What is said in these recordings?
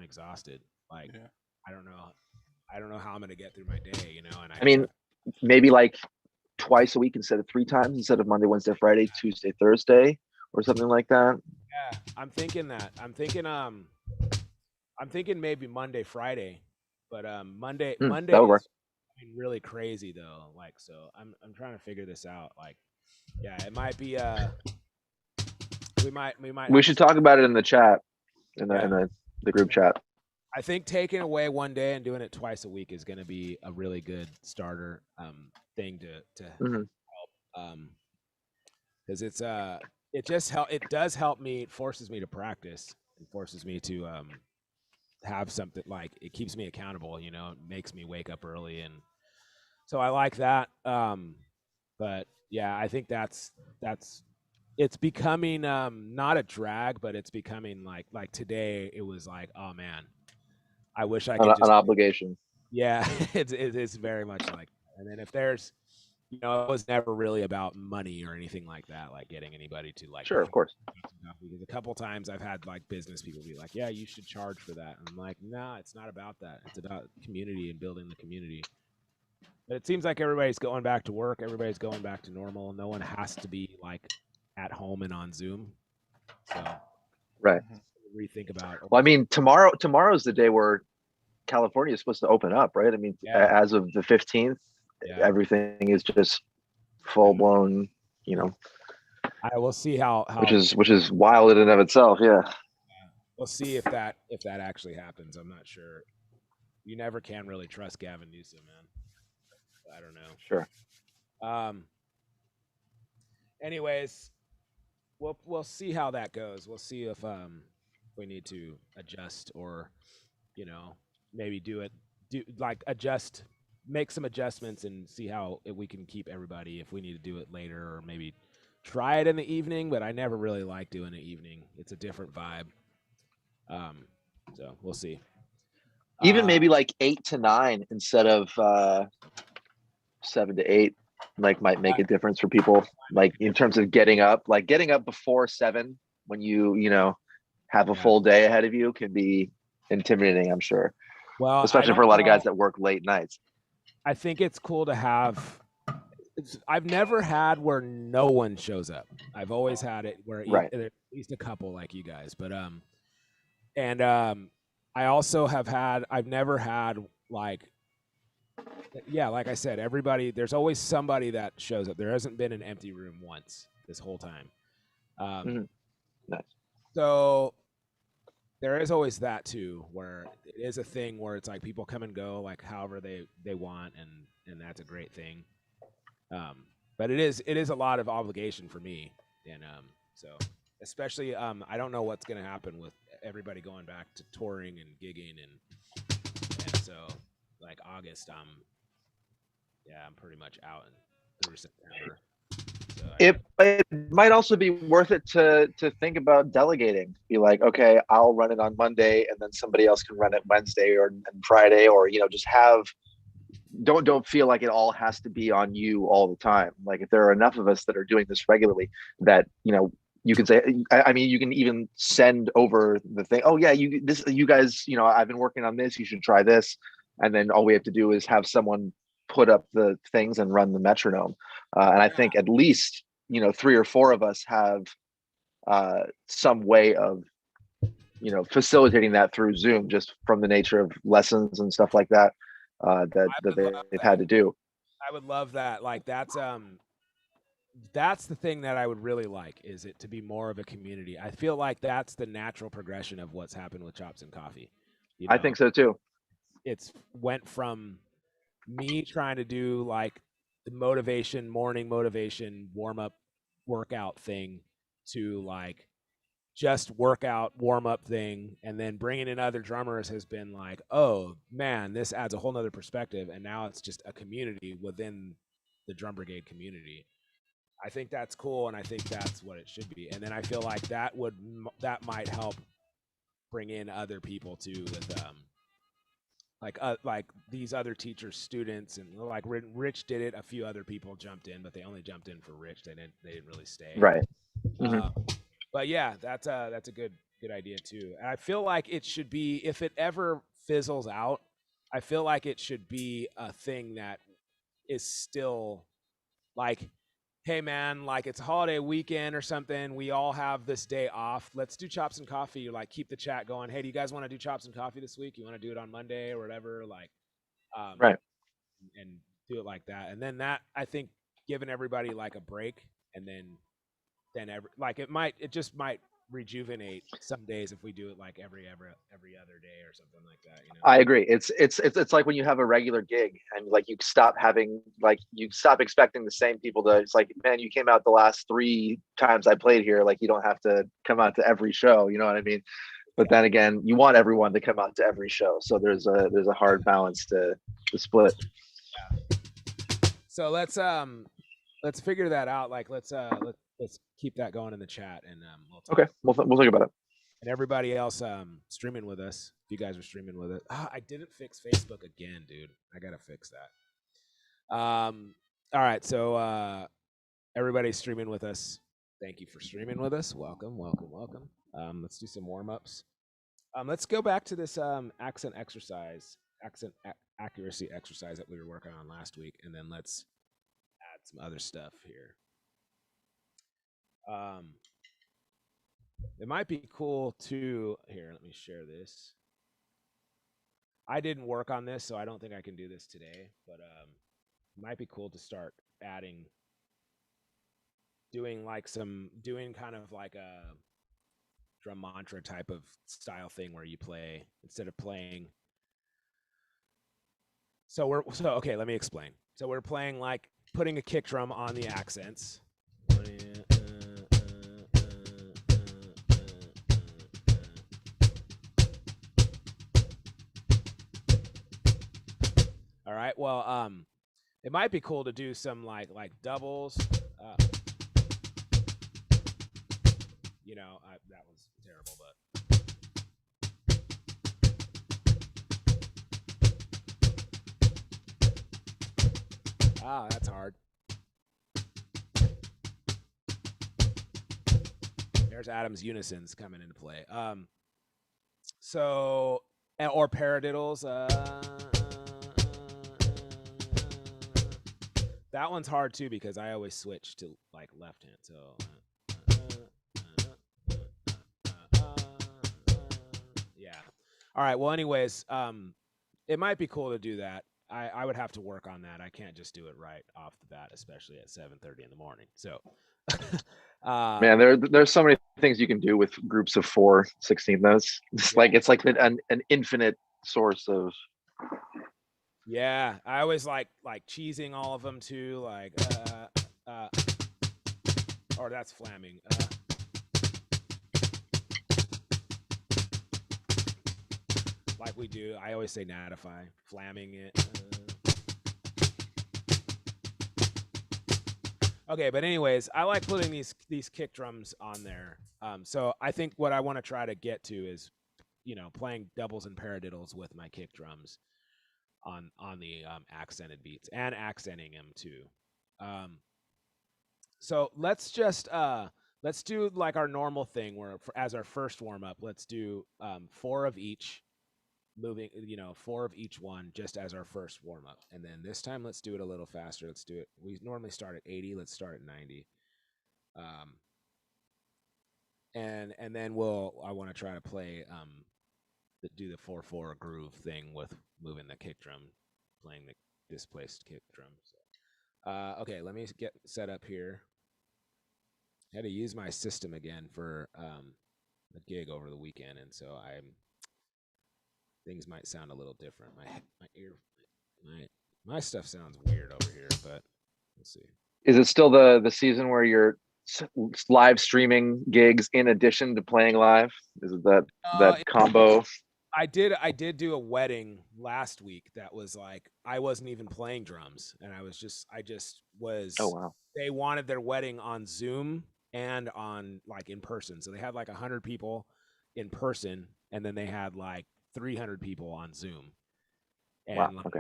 I'm exhausted. Like, Yeah. I don't know. I don't know how I'm going to get through my day, you know, and I mean, maybe like twice a week instead of 3 times, instead of Monday, Wednesday, Friday, Tuesday, Thursday, or something like that. yeah, I'm thinking that. I'm thinking maybe Monday, Friday, but Monday That would work. is really crazy though. Like, so I'm trying to figure this out. Like, yeah, it might be we might We have should to, talk about it in the chat, in the yeah. the group chat. I think taking away one day and doing it twice a week is going to be a really good starter thing to Hmm. because it does help me. It forces me to practice. It forces me to have something, like, it keeps me accountable, you know, it makes me wake up early, and so I like that. But yeah, I think that's it's becoming not a drag, but it's becoming like today it was like, oh man, I wish I could An just, obligation. yeah, it's very much like that. And then if there's, you know, it was never really about money or anything like that, like getting anybody to like Sure, pay of course. because a couple times I've had like business people be like, yeah, you should charge for that. And I'm like, nah, it's not about that. It's about community and building the community. But it seems like everybody's going back to work. Everybody's going back to normal. No one has to be like at home and on Zoom. So Right. rethink about. Well, I mean, tomorrow's the day where California is supposed to open up, right? I mean, Yeah. as of the 15th, Yeah. everything is just full blown, you know, I will see how which is wild in and of itself. Yeah. we'll see if that actually happens. I'm not sure. You never can really trust Gavin Newsom, man. I don't know. Sure. Anyways, we'll see how that goes. We'll see if we need to adjust, or, you know, maybe do like adjust, make some adjustments and see how we can keep everybody, if we need to do it later, or maybe try it in the evening, but I never really like doing the evening. It's a different vibe. So we'll see. Even maybe like 8 to 9 instead of 7 to 8, like, might make a difference for people. Like, in terms of getting up before 7 when you know, have a full day ahead of you can be intimidating, I'm sure. Well, Especially for a lot of guys that work late nights. I think it's cool to have. I've never had where no one shows up. I've always had it where Right. at least a couple, like you guys. But and I also have had. I've never had like, yeah, like I said, everybody. There's always somebody that shows up. There hasn't been an empty room once this whole time. Nice. So there is always that too, where it is a thing where it's like people come and go like however they want, and that's a great thing. But it is a lot of obligation for me, and so especially I don't know what's going to happen with everybody going back to touring and gigging, and so like August, I'm pretty much out through September. So it might also be worth it to think about delegating. Be like, okay, I'll run it on Monday, and then somebody else can run it Wednesday or and Friday, or, you know, just have. Don't feel like it all has to be on you all the time. Like, if there are enough of us that are doing this regularly, that, you know, you can say, I mean, you can even send over the thing. Oh yeah, you guys, you know, I've been working on this. You should try this, and then all we have to do is have someone put up the things and run the metronome. And I think at least, you know, 3 or 4 of us have some way of, you know, facilitating that through Zoom, just from the nature of lessons and stuff like that, that they've had to do. I would love that. Like, that's the thing that I would really like, is it to be more of a community. I feel like that's the natural progression of what's happened with Chops and Coffee. You know, I think so too. It's went from me trying to do like the morning motivation warm up workout thing, to like just workout warm up thing, and then bringing in other drummers has been like, oh man, this adds a whole nother perspective, and now it's just a community within the Drum Brigade community. I think that's cool, and I think that's what it should be. And then I feel like that might help bring in other people too, with like these other teachers, students, and like Rich did it. A few other people jumped in, but they only jumped in for Rich. They didn't really stay. Right. But yeah, that's a good good idea too. And I feel like it should be, if it ever fizzles out, I feel like it should be a thing that is still like, hey man, like it's a holiday weekend or something. We all have this day off. Let's do chops and coffee. Like keep the chat going. Hey, do you guys want to do chops and coffee this week? You want to do it on Monday or whatever? Like, Right. and do it like that. And then that, I think, giving everybody like a break, and then like it just might rejuvenate some days if we do it like every other day or something like that. I agree. It's like when you have a regular gig and like you stop expecting the same people to. It's like, man, you came out the last 3 times I played here. Like you don't have to come out to every show. You know what I mean? But then again, you want everyone to come out to every show. So there's a hard balance to split. Yeah. So let's figure that out. Like let's keep that going in the chat, and Okay, we'll think about it. And everybody else streaming with us, if you guys are streaming with it. I didn't fix Facebook again, dude. I gotta fix that. All right, so everybody streaming with us, thank you for streaming with us. Welcome. Let's do some warm-ups. Let's go back to this accent accuracy exercise that we were working on last week, and then let's add some other stuff here. It might be cool to, here, let me share this. I didn't work on this, so I don't think I can do this today, but it might be cool to start doing kind of like a drum mantra type of style thing where you play, instead of playing. So okay, let me explain. So we're playing like putting a kick drum on the accents. All right. Well, it might be cool to do some like doubles. That was terrible, but that's hard. There's Adam's unisons coming into play. So or paradiddles. That one's hard too because I always switch to like left hand. So yeah. All right. Well, anyways, it might be cool to do that. I would have to work on that. I can't just do it right off the bat, especially at 7:30 in the morning. So, man, there's so many things you can do with groups of 4 16 notes. It's like an infinite source of. Yeah, I always like cheesing all of them too. Like, or that's flamming. Like we do. I always say natify, flamming it. Okay, but anyways, I like putting these kick drums on there. So I think what I want to try to get to is, playing doubles and paradiddles with my kick drums on the accented beats and accenting them too. So let's do like our normal thing where as our first warm up, let's do 4 of each. Moving, 4 of each one just as our first warm up, and then this time let's do it a little faster. Let's do it. We normally start at 80. Let's start at 90. And then I want to try to play do the 4/4 groove thing with moving the kick drum, playing the displaced kick drum. So, okay, let me get set up here. I had to use my system again for the gig over the weekend, and so things might sound a little different. My stuff sounds weird over here, but we'll see. Is it still the season where you're live streaming gigs in addition to playing live? Is it that combo? I did do a wedding last week that was like I wasn't even playing drums, and I just was. Oh wow! They wanted their wedding on Zoom and on like in person, so they had like 100 people in person, and then they had like 300 people on Zoom. And wow. Okay.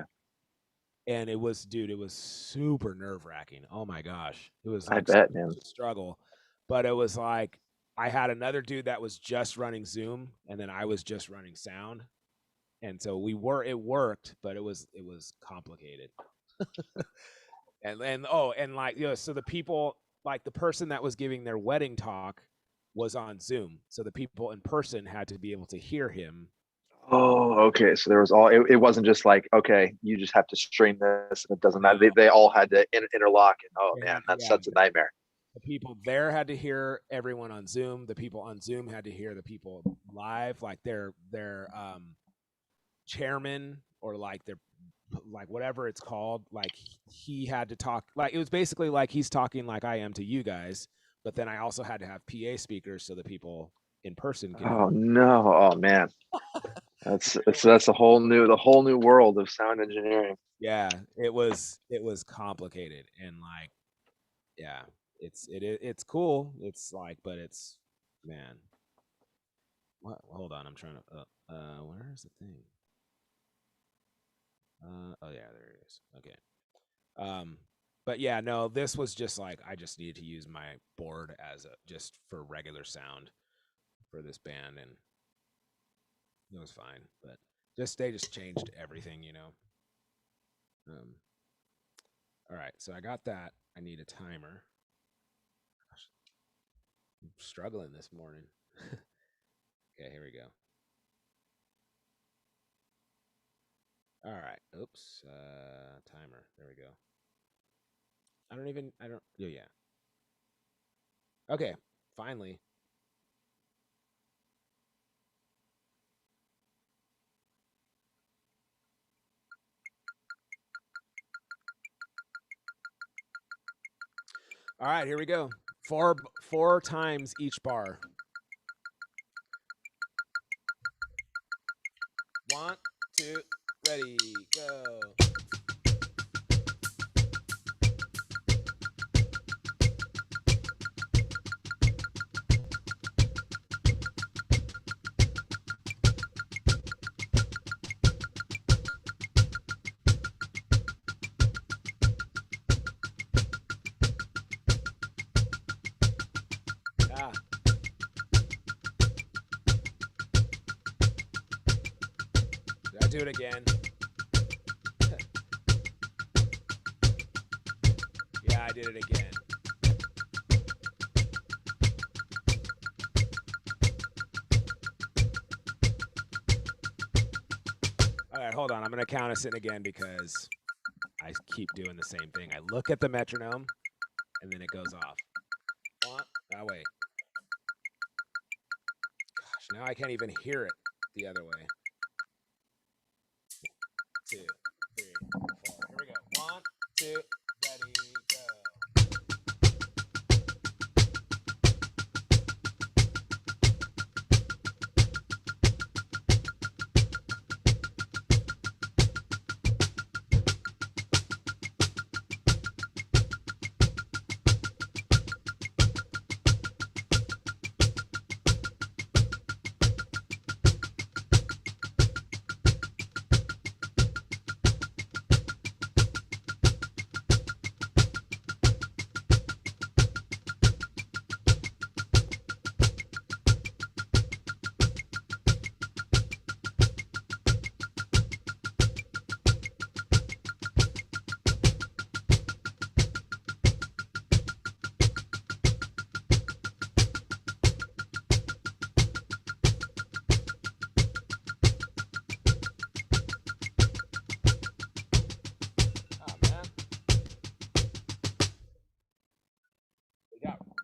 And it was super nerve-wracking. Oh my gosh. It was like I bet, man. A struggle. But it was like I had another dude that was just running Zoom, and then I was just running sound, and so it worked, but it was complicated. and like, so the people, like the person that was giving their wedding talk was on Zoom, so the people in person had to be able to hear him. Oh, okay. So there was it wasn't just like, okay, you just have to stream this and it doesn't matter. They all had to interlock, and oh man, that's such a nightmare. The people there had to hear everyone on Zoom. The people on Zoom had to hear the people live, like their chairman, or like their, like whatever it's called. Like he had to talk, like it was basically like he's talking like I am to you guys, but then I also had to have PA speakers so the people in person can. Oh no! Oh man, that's the whole new world of sound engineering. Yeah, it was complicated, and like, yeah, it's cool. It's like, but it's, man. What? Hold on, I'm trying to. Where is the thing? Oh yeah, there it is. Okay. But yeah, no, this was just like I just needed to use my board as just for regular sound for this band, and it was fine. But they just changed everything, you know. All right, so I got that. I need a timer. Gosh, I'm struggling this morning. Okay, here we go. All right. Oops. Timer. There we go. Yeah. Okay. Finally. All right, here we go. Four times each bar. 1, 2, ready, go. Did I do it again? Yeah, I did it again. All right, hold on. I'm going to count us in again because I keep doing the same thing. I look at the metronome, and then it goes off. Wait. Gosh, now I can't even hear it the other way. 2, 3, 4. Here we go. 1, 2, ready, go.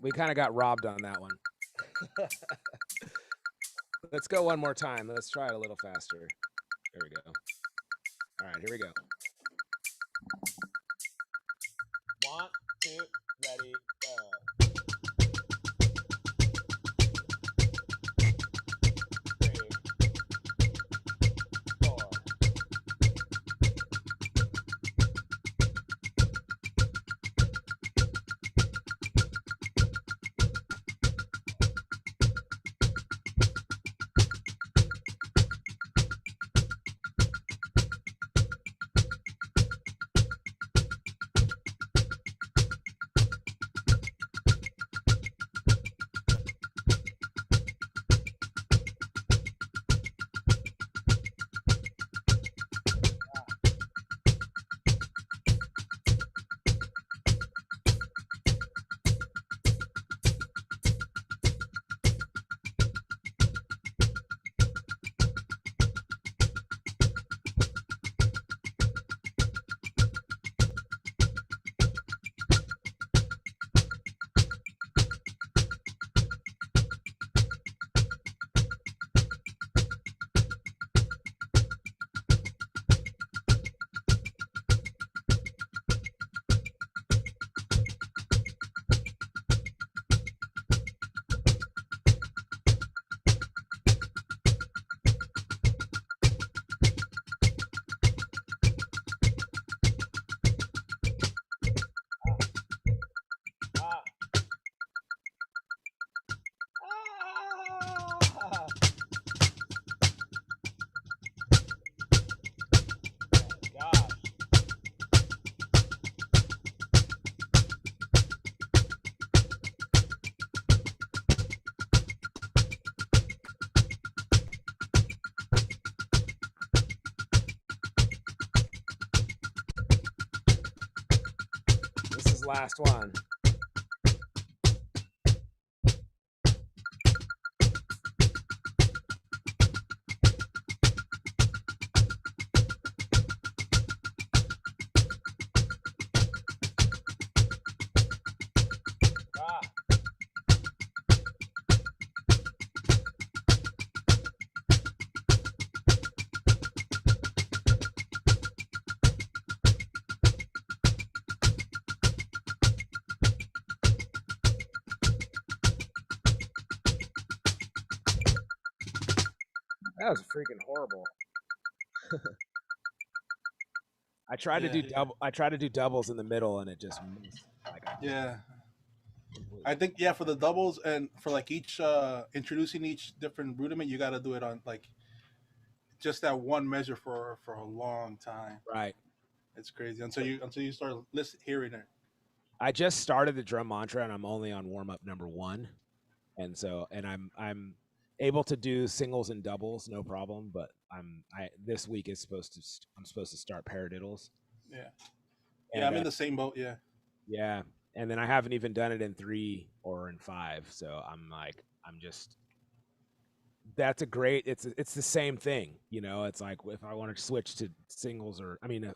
We kind of got robbed on that one. Let's go one more time. Let's try it a little faster. There we go. All right, here we go. 1, 2, ready, go. 3, 4. last one. That was freaking horrible. I tried to do I tried to do doubles in the middle, and it just missed. Like I think for the doubles and for like each introducing each different rudiment, you got to do it on like just that one measure for a long time. Right. It's crazy until you start hearing it. I just started the drum mantra, and I'm only on warm up number 1, and I'm able to do singles and doubles, no problem. But this week is I'm supposed to start paradiddles. Yeah. And, I'm in the same boat. Yeah. Yeah, and then I haven't even done it in 3 or in 5, so that's a great. It's the same thing, you know. It's like if I want to switch to singles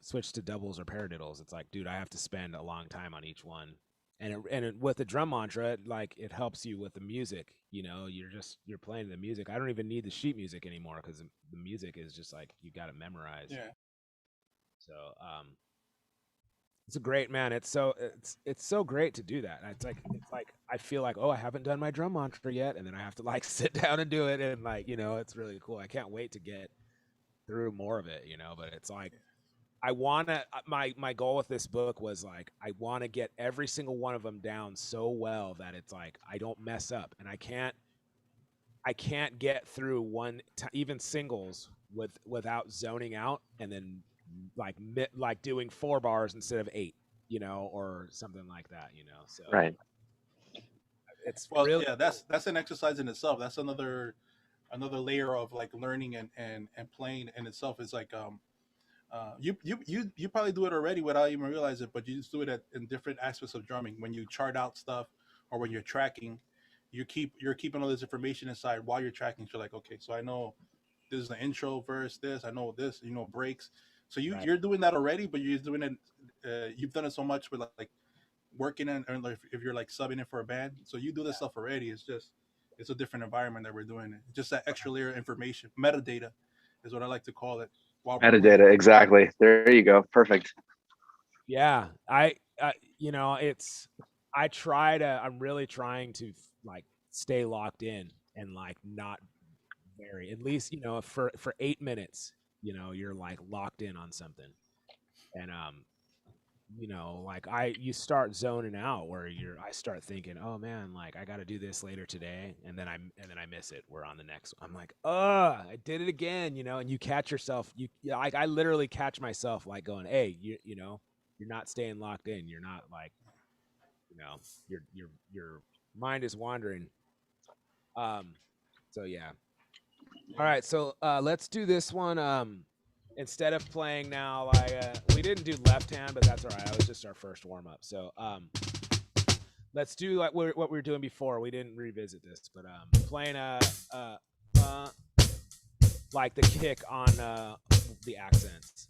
switch to doubles or paradiddles, it's like, dude, I have to spend a long time on each one. And with the drum mantra, it helps you with the music. You know, you're playing the music. I don't even need the sheet music anymore because the music is just like you got to memorize. Yeah. So it's a great, man. It's so great to do that. It's like I feel like, oh, I haven't done my drum mantra yet, and then I have to like sit down and do it, and like, you know, it's really cool. I can't wait to get through more of it, you know. But it's like I wanna my goal with this book was like I want to get every single one of them down so well that it's like I don't mess up, and I can't get through even singles without zoning out, and then like doing 4 bars instead of 8, you know, or something like that, you know. So right. It's really that's an exercise in itself. That's another layer of like learning and playing in itself. Is like you probably do it already without even realize it, but you just do it in different aspects of drumming. When you chart out stuff or when you're tracking, you're keeping all this information inside while you're tracking. So you're like, okay, so I know this is the intro verse, this, I know this, you know, breaks. So you're doing that already, but you're doing it. You've done it so much with like working in, or like if you're like subbing in for a band, so you do this stuff already. It's a different environment that we're doing it. Just that extra layer of information, metadata, is what I like to call it. Metadata, exactly. There you go. Perfect. Yeah, you know, I'm really trying to like stay locked in and like not vary. At least, you know, for 8 minutes, you know, you're like locked in on something. And you know, like you start zoning out where I start thinking, oh man, like I got to do this later today, and then I miss it. We're on the next. I'm like, I did it again, you know. And you catch yourself, like I literally catch myself like going, hey, you know, you're not staying locked in. You're not like, you know, your mind is wandering. So yeah. All right, so let's do this one. Instead of playing now, like we didn't do left hand, but that's all right. That was just our first warm up. So let's do like what we were doing before. We didn't revisit this, but playing like the kick on the accents.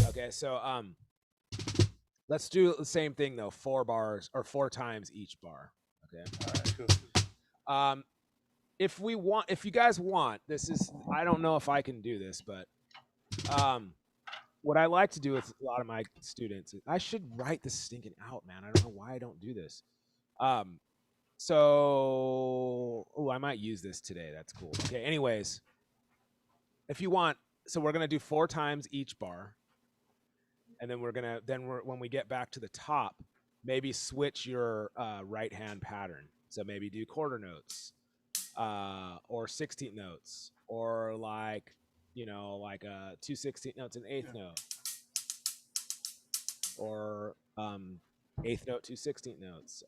Okay, so let's do the same thing though. 4 bars or 4 times each bar. Okay. All right, cool. If you guys want, this is, I don't know if I can do this, but what I like to do with a lot of my students, I should write this stinking out, man. I don't know why I don't do this. So I might use this today. That's cool. Okay. Anyways, if you want, so we're gonna do 4 times each bar. And then when we get back to the top, maybe switch your right hand pattern. So maybe do quarter notes, or 16th notes, or like, you know, like 2 16th notes and 8th note. or eighth note to 16th notes.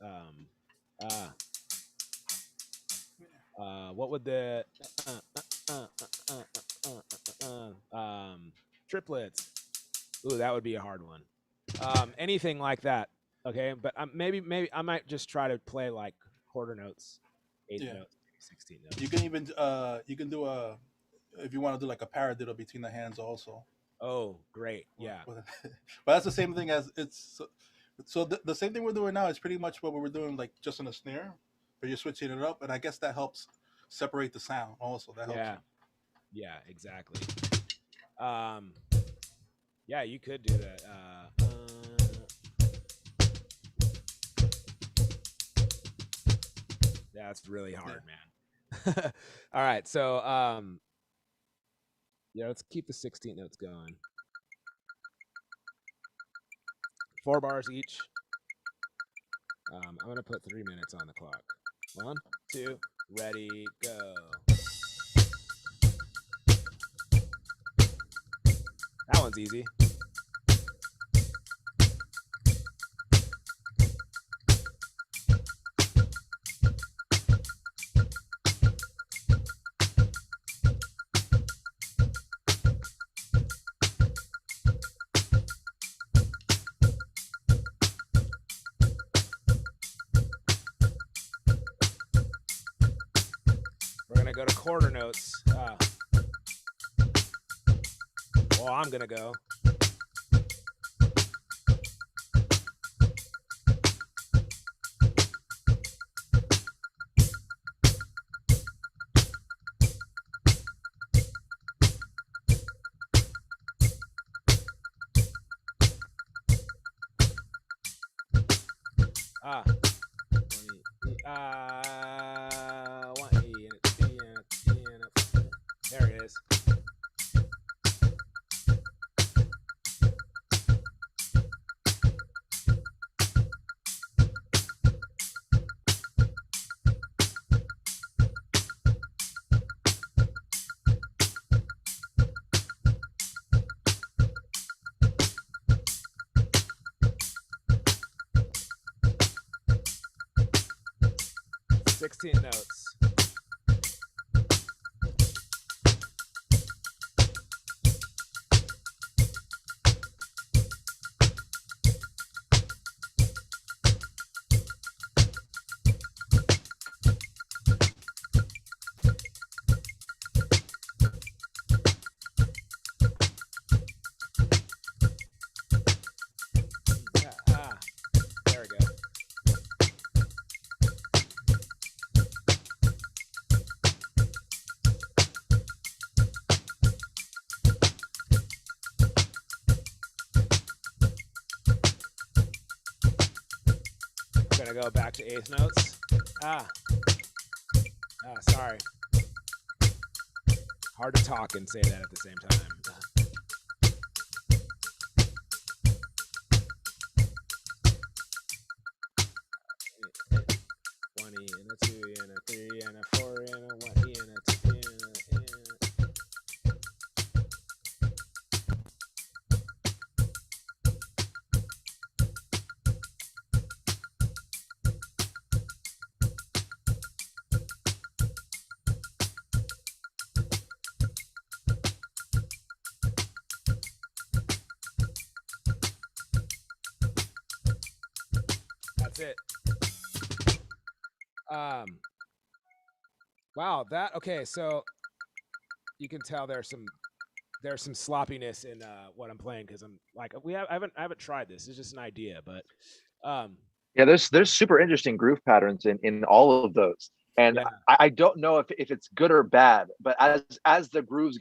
What would the triplets? Ooh, that would be a hard one. Anything like that. Okay, but maybe I might just try to play like quarter notes, eighth Yeah. notes, 16th notes. You can even you can do a if you want to do like a paradiddle between the hands also. Oh, great. Yeah. But that's the same thing as it's so the same thing we're doing now is pretty much what we were doing like just on a snare, but you're switching it up, and I guess that helps separate the sound also. That helps. Yeah. Yeah, exactly. Yeah, you could do that. Yeah, it's really hard, man. All right, so yeah, let's keep the 16 notes going. 4 bars each. I'm gonna put 3 minutes on the clock. 1, 2, ready, go. That one's easy. We're gonna go to quarter notes. Well, I'm gonna go. One E and a T and a T and a. There it is. Sixteen notes. There we go. We're gonna go back to eighth notes. Sorry. Hard to talk and say that at the same time. 1 E and a 2 E and a 3 and a 4 and a 1 E and a 2 E and a. That's it. Wow, that okay, so you can tell there's some sloppiness in what I'm playing because I'm like I haven't tried this. It's just an idea, but Yeah, there's super interesting groove patterns in all of those. And yeah. I don't know if it's good or bad, but as the grooves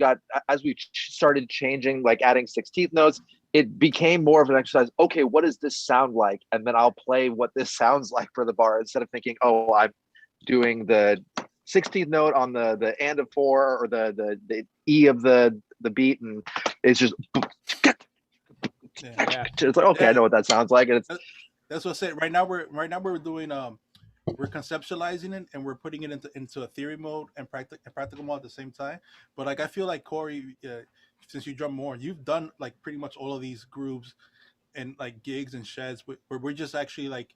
as we started changing, like adding 16th notes, it became more of an exercise. Okay, what does this sound like? And then I'll play what this sounds like for the bar instead of thinking, oh, I'm doing the 16th note on the and of 4 or the E of the beat, and it's just Yeah. it's like, okay, I know what that sounds like, and it's That's what I said. Right now we're doing we're conceptualizing it and we're putting it into a theory mode and practical mode at the same time. But like I feel like Corey, since you drum more, you've done like pretty much all of these grooves and like gigs and sheds where we're just actually like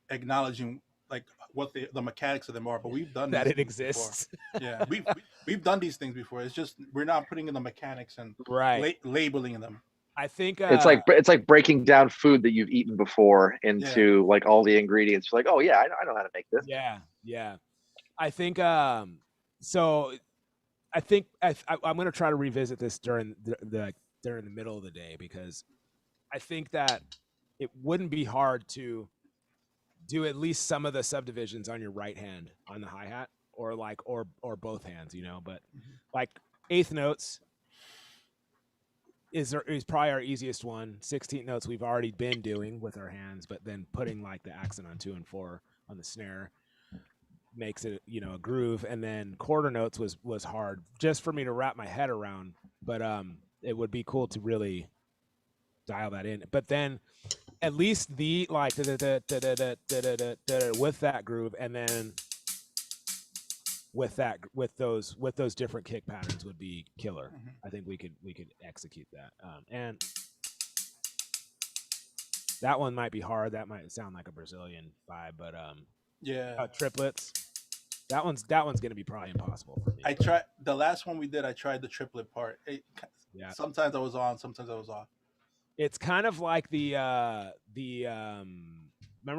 acknowledging like what the mechanics of them are. But we've done that these it things before. exists. Yeah, we've done these things before. It's just we're not putting in the mechanics and Right. labeling them. I think It's like breaking down food that you've eaten before Yeah. into like all the ingredients. You're like, oh yeah, I know how to make this. yeah. I think so I think I'm going to try to revisit this during during the middle of the day, because I think that it wouldn't be hard to do at least some of the subdivisions on your right hand on the hi-hat, or like or both hands, you know, but like eighth notes is probably our easiest one. 16th notes we've already been doing with our hands, but then putting like the accent on 2 and 4 on the snare makes it, you know, a groove. And then quarter notes was hard just for me to wrap my head around, but it would be cool to really dial that in. But then at least the like with that groove, and then with those different kick patterns would be killer. I think we could execute that. And that one might be hard. That might sound like a Brazilian vibe, but yeah, triplets. That one's going to be probably impossible for me. I tried the last one we did. I tried the triplet part. Yeah. Sometimes I was on, sometimes I was off. It's kind of like the remember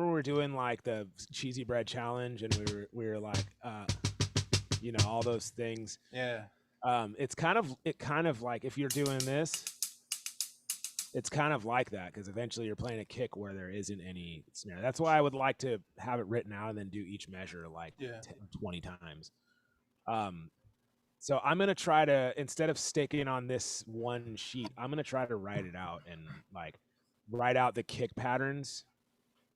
we were doing like the cheesy bread challenge, and we were like you know, all those things. Yeah. It kind of like if you're doing this, it's kind of like that, because eventually you're playing a kick where there isn't any snare. That's why I would like to have it written out and then do each measure like 10, 20 times. So I'm going to try to, instead of sticking on this one sheet, I'm going to try to write it out and like write out the kick patterns,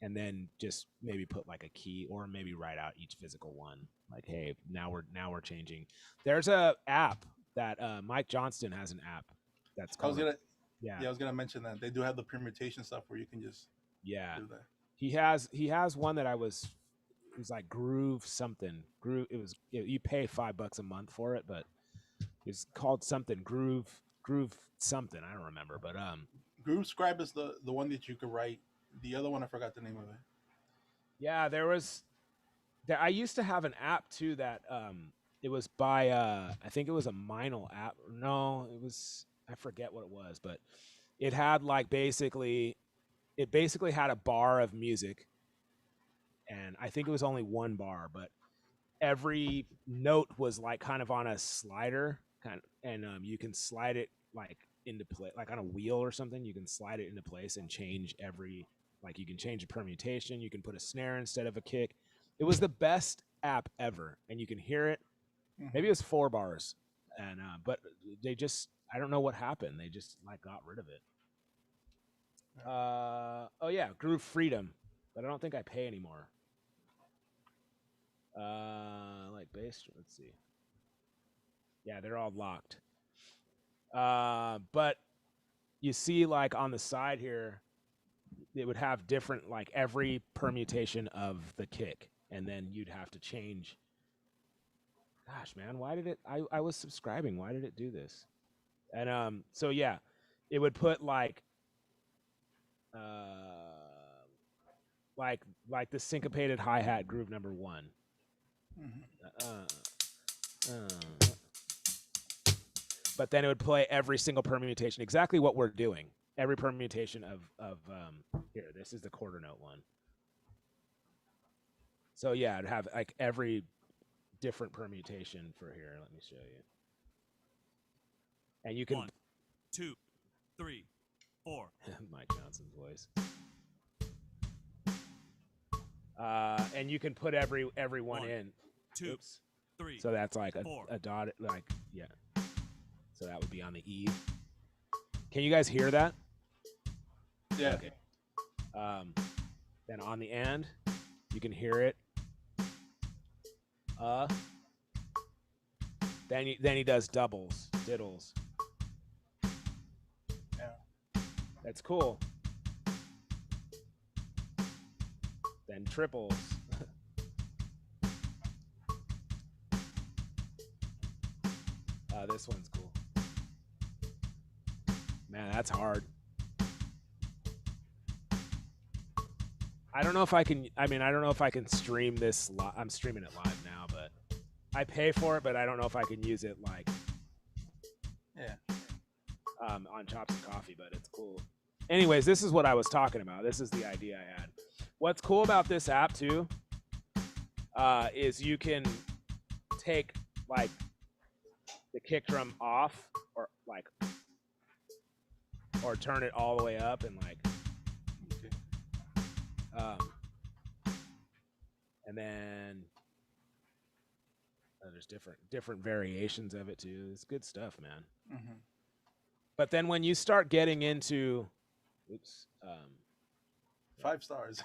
and then just maybe put like a key, or maybe write out each physical one. Like, hey, now we're changing. There's a app that Mike Johnston has an app that's called. I was gonna mention that they do have the permutation stuff where you can just do that. He has one that it was like Groove something. You pay $5 a month for it, but it's called something Groove something. I don't remember, but Groove Scribe is the one that you could write. The other one I forgot the name of it. Yeah, I used to have an app too that it was by I think it was a Meinl app. No, it was, I forget what it was, but it had like basically had a bar of music, and I think it was only one bar, but every note was like kind of on a slider, and you can slide it like into play, like on a wheel or something. You can slide it into place and change you can change a permutation. You can put a snare instead of a kick. It was the best app ever, and you can hear it. Maybe it was 4 bars, and but they just, I don't know what happened. They just like got rid of it. Oh yeah, Groove Freedom, but I don't think I pay anymore. Like bass, let's see. Yeah, they're all locked. But you see, like on the side here, it would have different, like every permutation of the kick, and then you'd have to change. Gosh, man, why did it? I was subscribing. Why did it do this? And so yeah, it would put like the syncopated hi-hat groove number 1. But then it would play every single permutation, exactly what we're doing. Every permutation of here, this is the quarter note one. So yeah, it'd have like every different permutation for here. Let me show you. And you can 1, 2, 3, 4. Mike Johnson's voice. And you can put every one 1, in. 2, Oops. 3. So that's like four. a dot, like, yeah. So that would be on the E. Can you guys hear that? Yeah. Okay. Then on the and, you can hear it. Then he does doubles, diddles. Yeah. That's cool. Then triples. This one's cool. Man, that's hard. I don't know if I can. I mean, I don't know if I can stream this. I'm streaming it live now, but I pay for it. But I don't know if I can use it like Yeah. on Chops and Coffee. But it's cool. Anyways, this is what I was talking about. This is the idea I had. What's cool about this app too is you can take like the kick drum off or turn it all the way up and like and then there's different variations of it too. It's good stuff, man. Mm-hmm. But then when you start getting into 5 stars.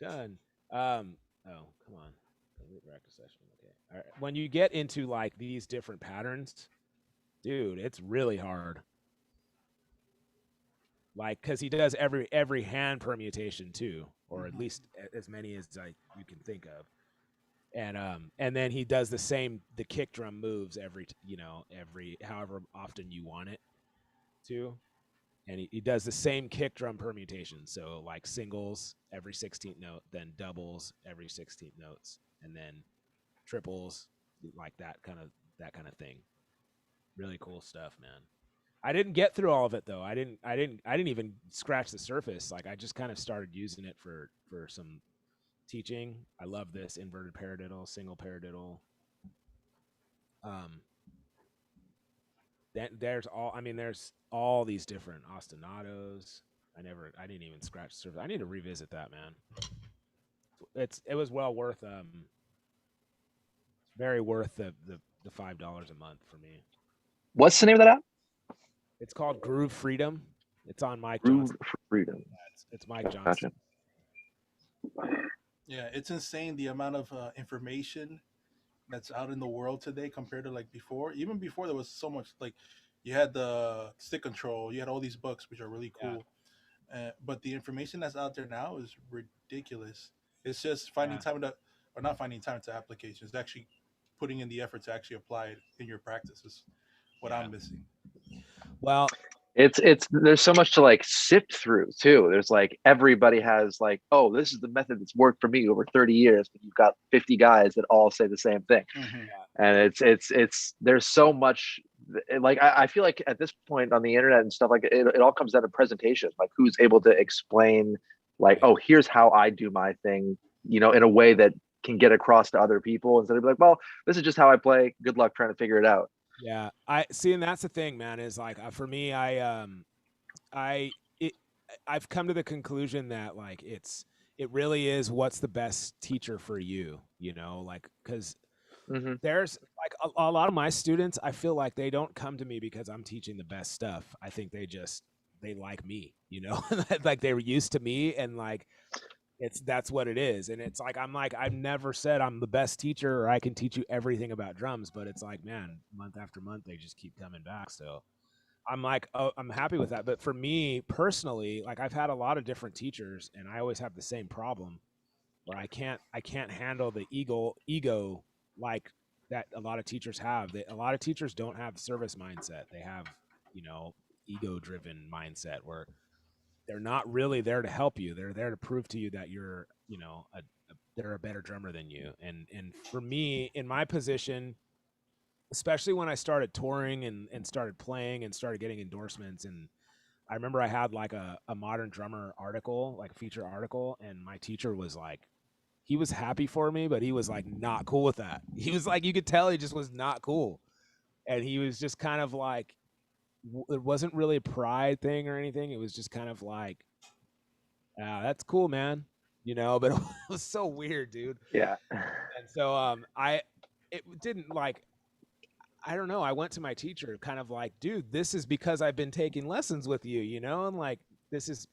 done. Oh, come on. Practice session. Okay. All right. When you get into like these different patterns, dude, it's really hard. Like, cause he does every hand permutation too, or at least as many as you can think of. And then he does the kick drum moves every however often you want it to. And he does the same kick drum permutation. So like singles every 16th note, then doubles every 16th notes, and then triples, like that kind of thing. Really cool stuff, man. I didn't get through all of it though. I didn't even scratch the surface. Like I just kind of started using it for some teaching. I love this inverted paradiddle, single paradiddle. There's all these different ostinatos. I didn't even scratch the surface. I need to revisit that, man. It was well worth very worth the $5 a month for me. What's the name of that app? It's called Groove Freedom. It's on Mike Groove Johnson. Freedom. Yeah, it's Mike Johnson. Gotcha. Yeah, it's insane the amount of information that's out in the world today compared to like before. Even before, there was so much, like you had the stick control, you had all these books which are really cool, but the information that's out there now is ridiculous. It's just finding time to, or not finding time to applications. It's actually putting in the effort to actually apply it in your practice is what I'm missing. Well, it's there's so much to like sift through too. There's like everybody has like, oh, this is the method that's worked for me over 30 years, but you've got 50 guys that all say the same thing. And it's there's so much, like I feel like at this point on the internet and stuff, like it all comes down to presentation, like who's able to explain like, oh, here's how I do my thing, in a way that can get across to other people instead of like, well, this is just how I play, good luck trying to figure it out. Yeah, I see, and that's the thing, man. Is like for me, I've come to the conclusion that like it really is what's the best teacher for you, like because there's like a lot of my students, I feel like they don't come to me because I'm teaching the best stuff. I think they like me, like they were used to me, and like that's what it is. And it's like I've never said I'm the best teacher or I can teach you everything about drums, but it's like, man, month after month they just keep coming back. So I'm like, oh, I'm happy with that. But for me personally, like I've had a lot of different teachers and I always have the same problem where I can't handle the ego like that a lot of teachers have. A lot of teachers don't have service mindset. They have, ego driven mindset where they're not really there to help you. They're there to prove to you that you're, they're a better drummer than you. And for me, in my position, especially when I started touring and started playing and started getting endorsements, and I remember I had like a modern drummer article, like a feature article, and my teacher was like, he was happy for me, but he was like not cool with that. He was like, you could tell he just was not cool. And he was just kind of like, it wasn't really a pride thing or anything. It was just kind of like, that's cool, man. But it was so weird, dude. Yeah. And so it didn't like, I don't know. I went to my teacher kind of like, dude, this is because I've been taking lessons with you, and like, this is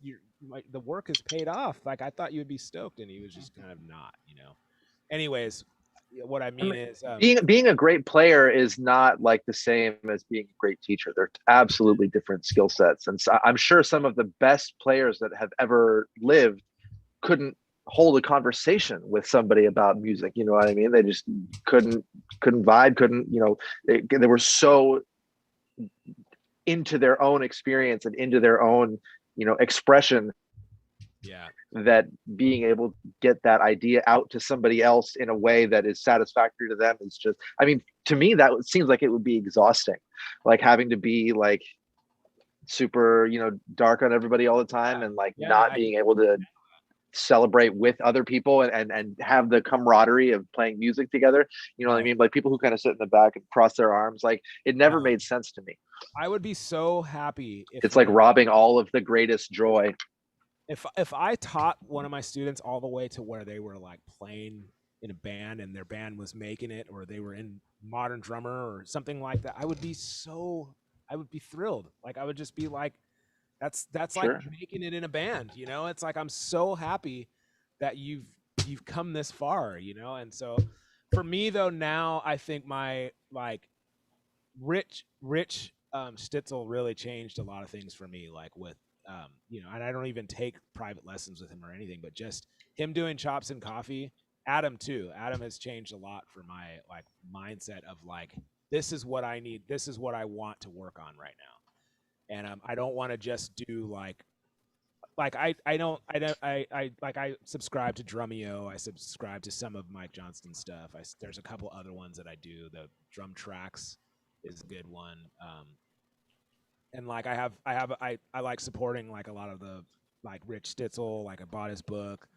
the work has paid off. Like, I thought you would be stoked. And he was just kind of not, anyways. What I mean is being a great player is not like the same as being a great teacher. They're absolutely different skill sets. And so I'm sure some of the best players that have ever lived couldn't hold a conversation with somebody about music. You know what I mean? They just couldn't vibe, they were so into their own experience and into their own, expression. Yeah. that being able to get that idea out to somebody else in a way that is satisfactory to them is just, I mean, to me, that seems like it would be exhausting, like having to be like super, dark on everybody all the time, and like Yeah, not being able to celebrate with other people and have the camaraderie of playing music together. You know what I Right. mean? Like people who kind of sit in the back and cross their arms, like it never made sense to me. I would be so happy if It's like when- robbing all of the greatest joy. if I taught one of my students all the way to where they were like playing in a band and their band was making it, or they were in Modern Drummer or something like that, I would be thrilled. Like I would just be like, that's Sure. like making it in a band, It's like I'm so happy that you've come this far, And so for me though, now I think my like Rich Stitzel really changed a lot of things for me, like with and I don't even take private lessons with him or anything, but just him doing chops and coffee. Adam too. Adam has changed a lot for my like mindset of like, this is what I need. This is what I want to work on right now. And I don't want to just do like I subscribe to Drumeo. I subscribe to some of Mike Johnston's stuff. There's a couple other ones that I do. The Drum Tracks is a good one. And like I like supporting like a lot of the like Rich Stitzel. Like I bought his book.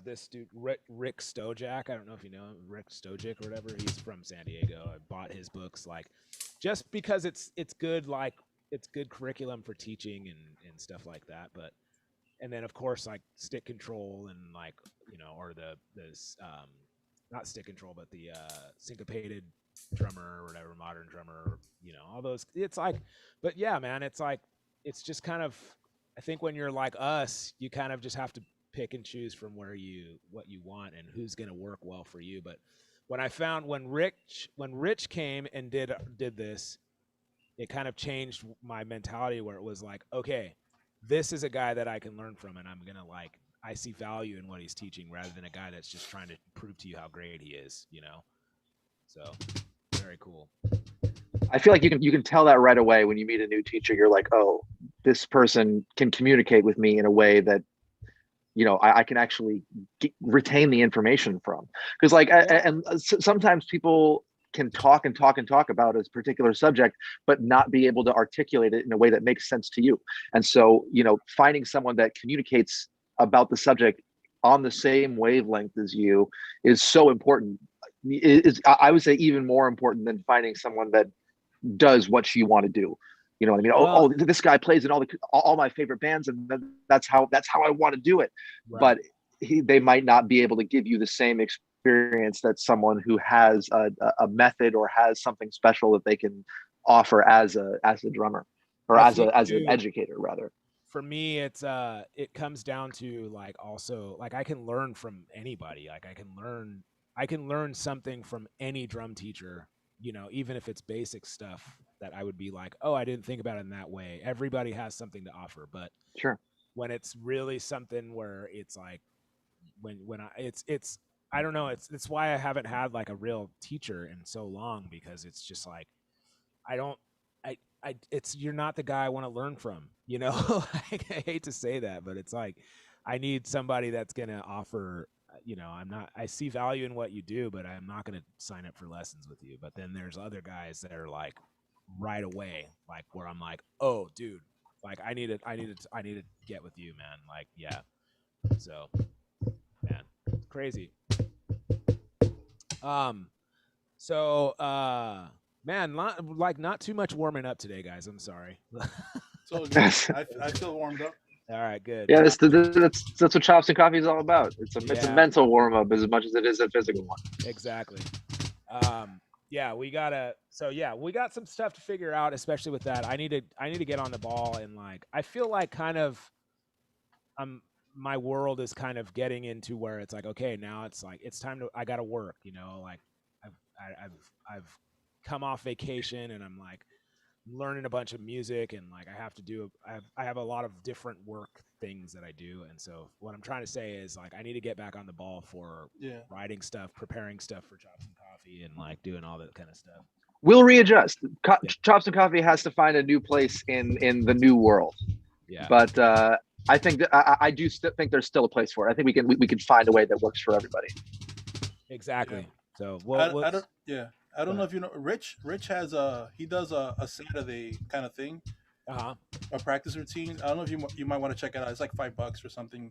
This dude Rick Stojak. I don't know if you know him, Rick Stojic or whatever. He's from San Diego. I bought his books like just because it's good, like it's good curriculum for teaching and stuff like that. But and then of course like Stick Control and like or this not Stick Control but the Syncopated Drummer or whatever, Modern Drummer, all those. It's like, but yeah, man, it's like it's just kind of, I think when you're like us, you kind of just have to pick and choose from what you want and who's going to work well for you. But when I found when Rich came and did this, it kind of changed my mentality where it was like, okay, this is a guy that I can learn from, and I'm gonna like, I see value in what he's teaching rather than a guy that's just trying to prove to you how great he is, So very cool. I feel like you can tell that right away when you meet a new teacher. You're like, oh, this person can communicate with me in a way that I can actually retain the information from. Because like, and sometimes people can talk and talk and talk about a particular subject, but not be able to articulate it in a way that makes sense to you. And so, finding someone that communicates about the subject on the same wavelength as you is so important. I would say even more important than finding someone that does what you want to do. You know what I mean? Well, this guy plays in all my favorite bands, and that's how I want to do it. right. But they might not be able to give you the same experience that someone who has a method or has something special that they can offer as a drummer or as an educator rather. For me, it's it comes down to like also like I can learn from anybody. Like I can learn something from any drum teacher, even if it's basic stuff that I would be like, oh, I didn't think about it in that way. Everybody has something to offer, but sure, when it's really something where it's like it's I don't know, it's why I haven't had like a real teacher in so long, because it's just like you're not the guy I want to learn from, Like, I hate to say that, but it's like I need somebody that's gonna offer. I see value in what you do, but I'm not going to sign up for lessons with you. But then there's other guys that are like right away, like where I'm like, oh, dude, like I need to get with you, man. Like, yeah. So, man, it's crazy. Man, not too much warming up today, guys. I'm sorry. So I feel warmed up. All right, good. Yeah, that's what Chops and Coffee is all about. It's a mental warm up as much as it is a physical one. Exactly. We got some stuff to figure out, especially with that. I need to get on the ball, and like I feel like kind of my world is kind of getting into where it's like, okay, now it's like it's time to, I got to work, like I've come off vacation and I'm like learning a bunch of music, and like I have a lot of different work things that I do. And so what I'm trying to say is like I need to get back on the ball for writing stuff, preparing stuff for Chops and Coffee, and like doing all that kind of stuff. We'll readjust. Chops and Coffee has to find a new place in the new world. Yeah. But I think that I do still think there's still a place for it. I think we can find a way that works for everybody. Exactly. So I don't. Yeah, I don't know if you know. Rich has he does a Saturday kind of thing, uh-huh. a practice routine. I don't know if you might want to check it out. It's like $5 or something.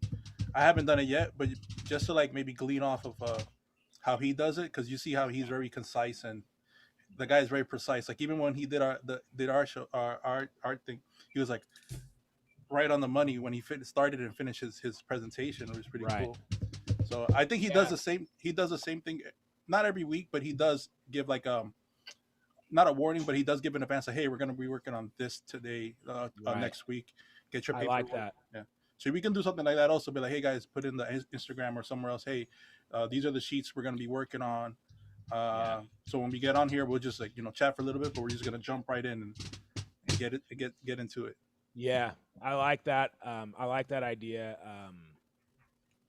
I haven't done it yet, but just to like maybe glean off of how he does it, because you see how he's very concise and the guy is very precise. Like even when he did our show, our art thing, he was like right on the money when he started and finished his presentation. It was pretty Right. cool. So I think he does the same. He does the same thing, not every week, but he does give like not a warning, but he does give an advance. Like, hey, we're gonna be working on this today, Right. next week. Get your I paperwork. like that. Yeah. So we can do something like that. Also, be like, hey guys, put in the Instagram or somewhere else. Hey, these are the sheets we're gonna be working on. So when we get on here, we'll just like chat for a little bit, but we're just gonna jump right in and get into it. Yeah, I like that. I like that idea.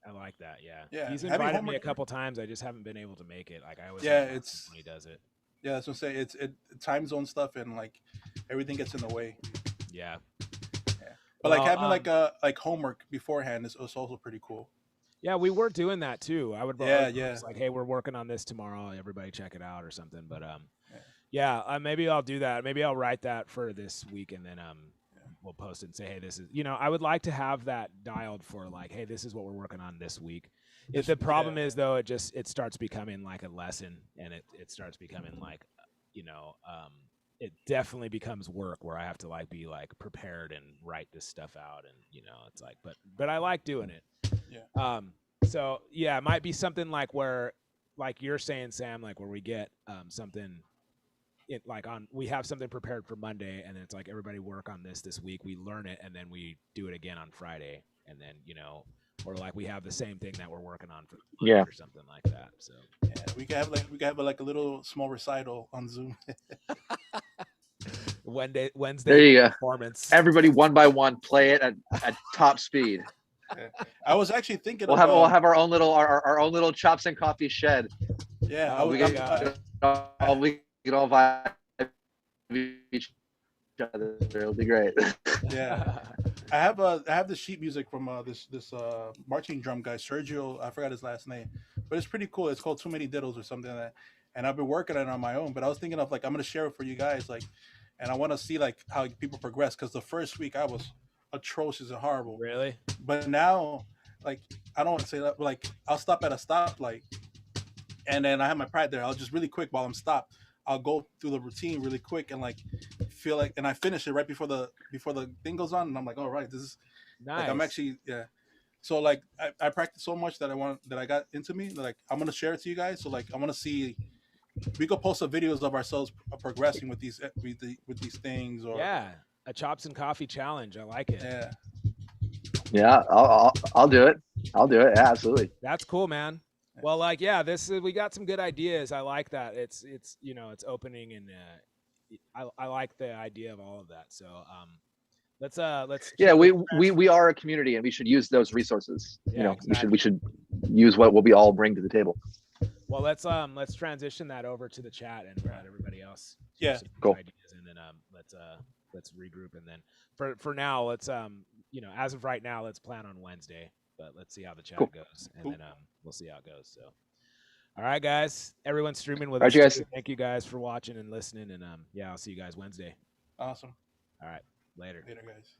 I like that. Yeah. Yeah, He's having invited me a homework- couple times. I just haven't been able to make it. Like I always. Yeah, have fun it's- when he does it. Yeah, that's what I'm saying. It's time zone stuff and like everything gets in the way. Yeah. But like Well, having like homework beforehand is also pretty cool. Yeah, we were doing that too. I would. Yeah, It's like, hey, we're working on this tomorrow. Everybody check it out or something. But maybe I'll do that. Maybe I'll write that for this week and then we'll post it and say, hey, this is. I would like to have that dialed for like, hey, this is what we're working on this week. If the problem is though, it starts becoming like a lesson and it starts becoming like, it definitely becomes work where I have to like be like prepared and write this stuff out and it's like, but I like doing it. Yeah. So yeah, it might be something like where, like you're saying, Sam, like where we get something. We have something prepared for Monday, and then it's like everybody work on this week. We learn it, and then we do it again on Friday, and then or like we have the same thing that we're working on for Yeah. or something like that. So Yeah, we can have like a little small recital on Zoom. Wednesday There you go. performance. Everybody one by one play it at top speed. I was actually thinking We'll have our own little chops and coffee shed. Yeah, Oh, we my can God. we can all vibe each other. It'll be great. yeah. I have the sheet music from this marching drum guy, Sergio. I forgot his last name, but it's pretty cool. It's called Too Many Diddles or something like that. And I've been working on it on my own. But I was thinking of like I'm gonna share it for you guys, like, and I want to see like how people progress because the first week I was atrocious and horrible. Really? But now, like, I don't want to say that, but like I'll stop at a stoplight, and then I have my pride there. I'll just really quick while I'm stopped. I'll go through the routine really quick and like feel like, and I finish it right before the thing goes on, and I'm like, all right, this is Nice. like I'm actually So like I practiced so much that I got into me. Like I'm gonna share it to you guys. So like I want to see. We could post some videos of ourselves progressing with these things. Or a chops and coffee challenge. I like it. Yeah. Yeah, I'll do it. I'll do it. Yeah, absolutely. That's cool, man. Well, like, yeah, we got some good ideas. I like that. It's it's opening and I like the idea of all of that. So let's Yeah, we are a community and we should use those resources. Yeah, exactly. We should use what we all bring to the table. Well, let's transition that over to the chat and let everybody else Yeah, some cool. ideas, and then let's regroup, and then for now let's as of right now let's plan on Wednesday, but let's see how the chat Cool. goes, and Cool. then we'll see how it goes. So all right, guys, everyone's streaming with All us. right, you guys. too. Thank you guys for watching and listening, and I'll see you guys Wednesday. Awesome. All right, later. Later, guys.